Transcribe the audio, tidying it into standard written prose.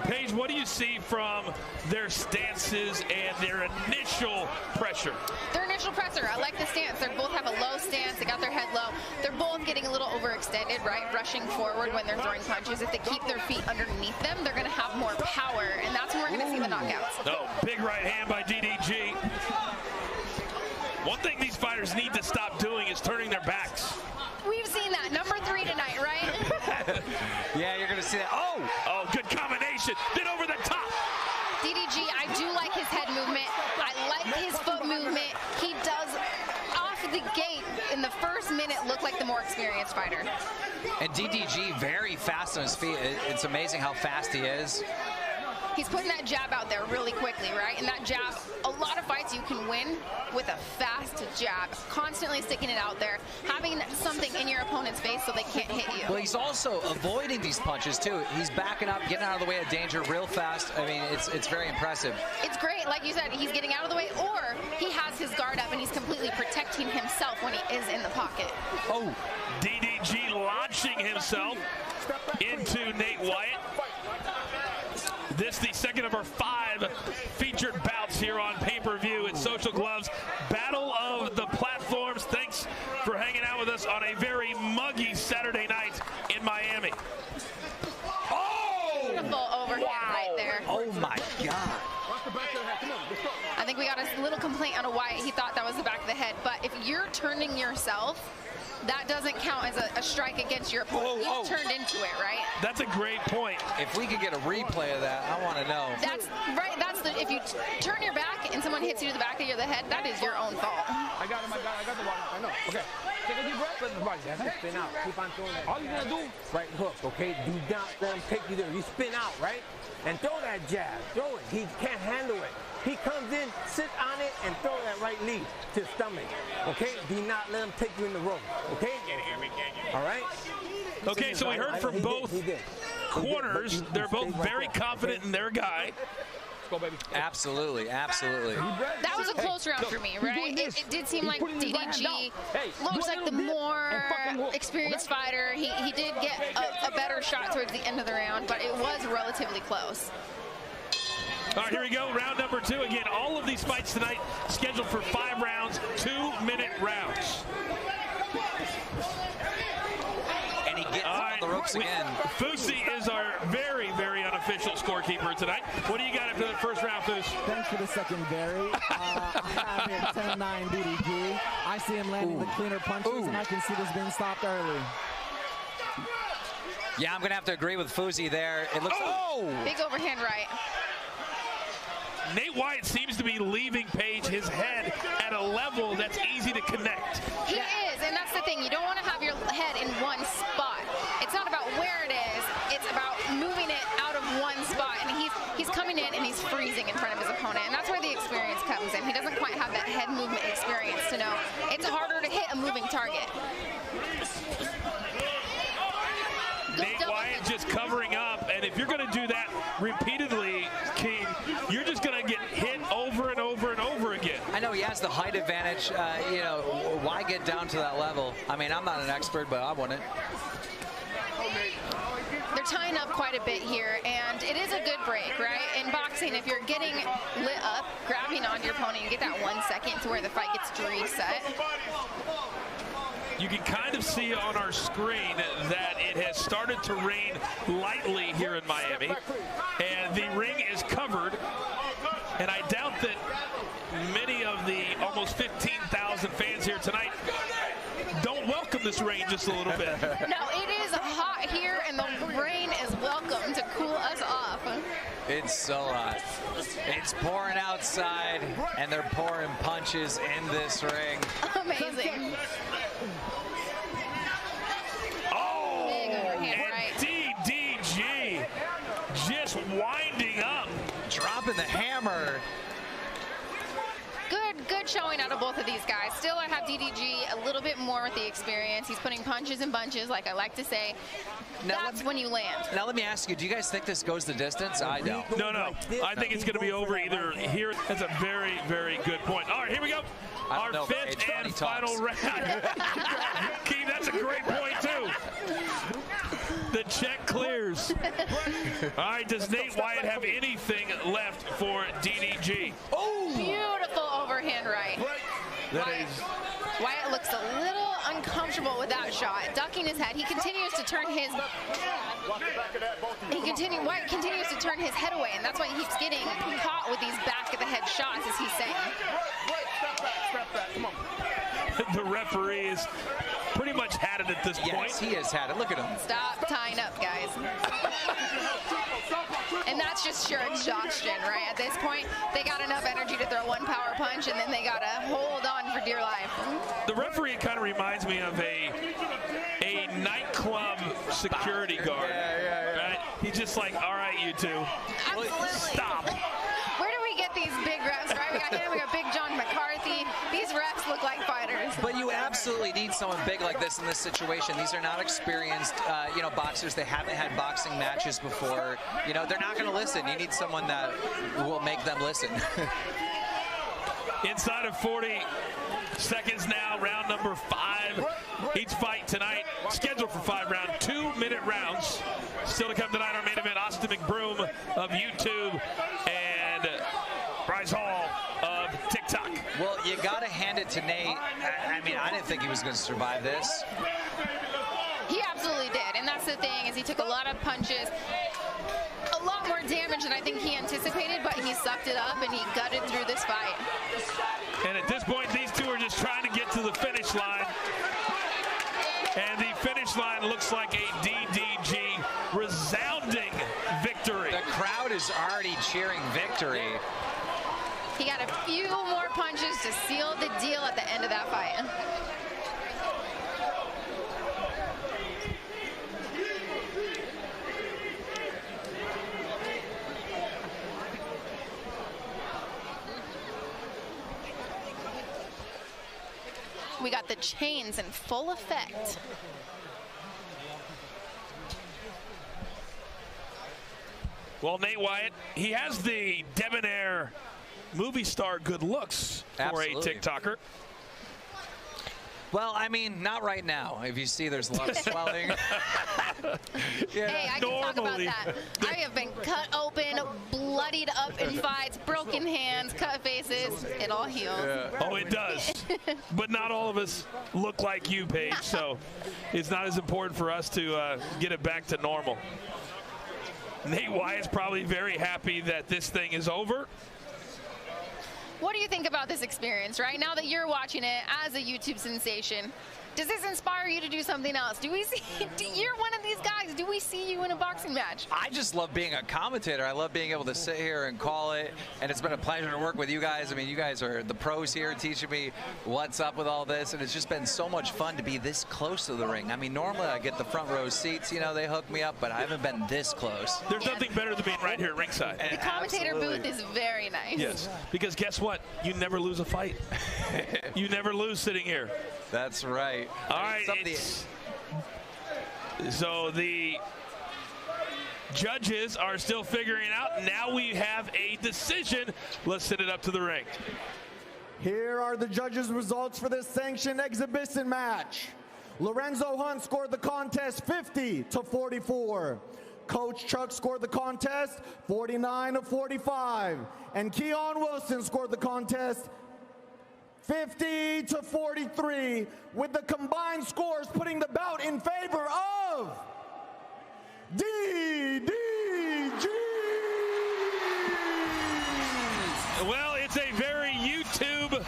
Paige, what do you see from their stances and their initial pressure? Their initial pressure, I like the stance. They both have a low stance. They got their head low. They're both getting a little overextended, right? Rushing forward when they're throwing punches. If they keep their feet underneath them, they're going to have more power, and that's when we're going to see the knockouts. Oh, big right hand by DDG. One thing these fighters need to stop doing is turning their backs. We've seen that. Number 3 tonight, right? Yeah, you're going to see that. Oh! Oh, good combination. Then over the top. DDG, I do like his head movement. I like his foot movement. He does, off the gate, in the first minute, look like the more experienced fighter. And DDG very fast on his feet. It's amazing how fast he is. He's putting that jab out there really quickly, right? And that jab, a lot of fights you can win with a fast jab, constantly sticking it out there, having something in your opponent's face so they can't hit you. Well, he's also avoiding these punches, too. He's backing up, getting out of the way of danger real fast. I mean, it's very impressive. It's great. Like you said, he's getting out of the way, or he has his guard up and he's completely protecting himself when he is in the pocket. Oh. DDG launching himself into Nate Wyatt. This the second of our 5 featured bouts here on pay-per-view at Social Gloves. Battle of the Platforms. Thanks for hanging out with us on a very muggy Saturday night in Miami. Oh! Beautiful overhand right there. Oh, my God. I think we got a little complaint on Wyatt. He thought that was the back of the head. But if you're turning yourself, that doesn't count as a strike against your opponent. You turned into it, right? That's a great point. If we could get a replay of that, I want to know. That's right. That's the. If you turn your back and someone hits you to the back of the head, that is your own fault. I got him. I got the water. I know. Okay. Take a deep breath. Let the body. That's it. Spin out. Keep on throwing that. All you're gonna do, right hook. Okay. Do not let him take you there. You spin out, right? And throw that jab. Throw it. He can't handle it. He comes in, sit on it, and throw that right knee to his stomach. Okay? Do not let him take you in the rope. Okay? All right? Okay, so we heard from both corners. They're both very confident in their guy. Go, baby. Absolutely, absolutely. That was a close round for me, right? It did seem like DDG looks like the more experienced fighter. He did get a better shot towards the end of the round, but it was relatively close. All right, here we go. Round number 2. Again, all of these fights tonight scheduled for 5 rounds, 2-minute rounds. And he gets on the ropes again. Fusi is our very, very unofficial scorekeeper tonight. What do you got after the first round, Fus? Thanks for the secondary. I have it 10-9 DDG. I see him landing the cleaner punches, and I can see this being stopped early. Yeah, I'm going to have to agree with Fusi there. It looks... Big overhand right. Nate Wyatt seems to be leaving Paige his head at a level that's easy to connect. He is, and that's the thing. You don't want to have your head in one spot. It's not about where it is. It's about moving it out of one spot. And he's coming in and he's freezing in front of his opponent. And that's where the experience comes in. He doesn't quite have that head movement experience to know it's harder to hit a moving target. Nate Wyatt just covering up, and if you're going to do that repeatedly, King, you're just going to get hit over and over and over again. I know he has the height advantage. You know, why get down to that level? I mean, I'm not an expert, but I wouldn't. They're tying up quite a bit here, and it is a good break, right? In boxing, if you're getting lit up, grabbing onto your opponent, you get that 1 second to where the fight gets to reset. You can kind of see on our screen that it has started to rain lightly here in Miami, and the ring is covered, and I doubt that many of the almost 15,000 fans here tonight don't welcome this rain just a little bit. No, it is hot here, and the rain is welcome to cool us off. It's so hot. It's pouring outside, and they're pouring punches in this ring. Amazing. Oh, big overhand right. DDG just winding up. Dropping the hammer. Good showing out of both of these guys. Still, I have DDG a little bit more with the experience. He's putting punches in bunches, like I like to say. That's when you land. Now, let me ask you, do you guys think this goes the distance? I don't. No. I think it's going to be over either here. That's a very, very good point. All right, here we go. Our 5th and final round. Keith, that's a great point, too. The check clears. All right, does Nate Wyatt have anything left for DDG? Oh! Beautiful overhand right. Wyatt looks a little uncomfortable with that shot, ducking his head. He continues to turn his Wyatt continues to turn his head away, and that's why he keeps getting caught with these back of the head shots, as he's saying. The referee is pretty much had it at this point. Yes, he has had it. Look at him. Stop tying up, guys. And that's just sheer exhaustion, right? At this point, they got enough energy to throw one power punch, and then they got to hold on for dear life. The referee kind of reminds me of a nightclub security guard. Right? He's just like, all right, you two. Absolutely. Stop. Where do we get these big refs, right? We got him, we got Big John McCarthy. These refs look like fighters. But you absolutely need someone big like this in this situation. These are not experienced, boxers. They haven't had boxing matches before. They're not going to listen. You need someone that will make them listen. Inside of 40 seconds now, round number 5. Each fight tonight scheduled for 5 rounds, 2-minute rounds. Still to come tonight, our main event, Austin McBroom of YouTube and Bryce Hall of TikTok. Well, you got to hand it to Nate. I didn't think he was going to survive this. He absolutely did, and that's the thing, is he took a lot of punches, a lot more damage than I think he anticipated, but he sucked it up and he gutted through this fight. And at this point, these two are just trying to get to the finish line. And the finish line looks like a DDG resounding victory. The crowd is already cheering victory. He got a few more punches to seal the deal at the end of that fight. We got the chains in full effect. Well, Nate Wyatt, he has the debonair movie star good looks for Absolutely. a TikToker. Well, not right now. If you see, there's a lot of swelling. Hey, I can talk about that. I have been cut open, bloodied up in fights, broken hands, cut faces. It all heals. Yeah. Oh, it does. But not all of us look like you, Paige, so it's not as important for us to get it back to normal. Nate Wyatt's probably very happy that this thing is over. What do you think about this experience, right? Now that you're watching it as a YouTube sensation, does this inspire you to do something else? Do we see, you're one of these guys, do we see you in a boxing match? I just love being a commentator. I love being able to sit here and call it, and it's been a pleasure to work with you guys. You guys are the pros here teaching me what's up with all this, and it's just been so much fun to be this close to the ring. Normally I get the front row seats, they hook me up, but I haven't been this close. There's nothing better than being right here at ringside. The commentator booth is very nice. Yes, because guess what? You never lose a fight. You never lose sitting here. That's right. All right. So the judges are still figuring out. Now we have a decision. Let's send it up to the ring. Here are the judges' results for this sanctioned exhibition match. Lorenzo Hunt scored the contest 50-44. Coach Chuck scored the contest 49-45. And Keon Wilson scored the contest 50-43, with the combined scores putting the bout in favor of DDG. Well, it's a very YouTube